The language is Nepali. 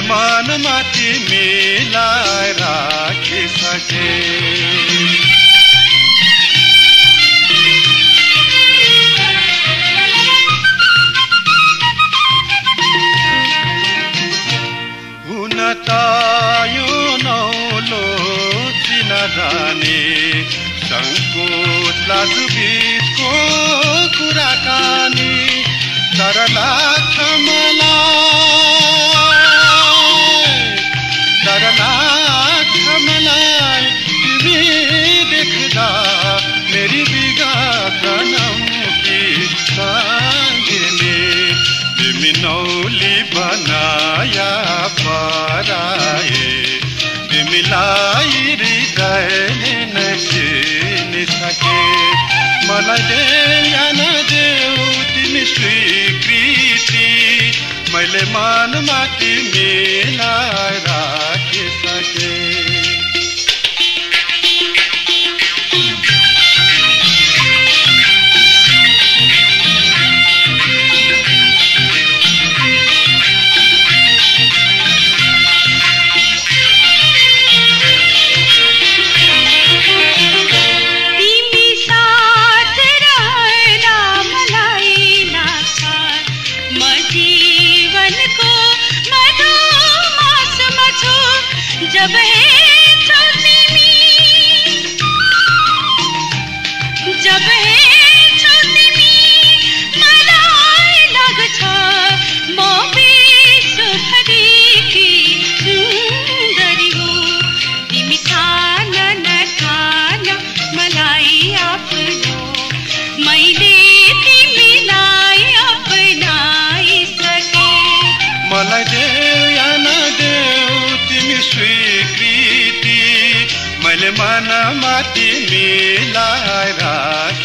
मनमा तिमीलाई राखिसके। हुन त यो नौलो चिन जाने सङ्कोच लाजु बिचको कुराकानी, तर लाग्छ मलाई तिमी देख्दा मेरी विगत जन्मकी सम्झिने। तिमी नौली बनाया पराए, तिमीलाई हृदयले नचिनिसके। मलाई देऊ या नदेऊ तिमी स्वीकृति, मैले मनमा तिमीलाई राखिसके। मलाई देऊ या नदेऊ तिमी स्वीकृति, मैले मनमा तिमीलाई राख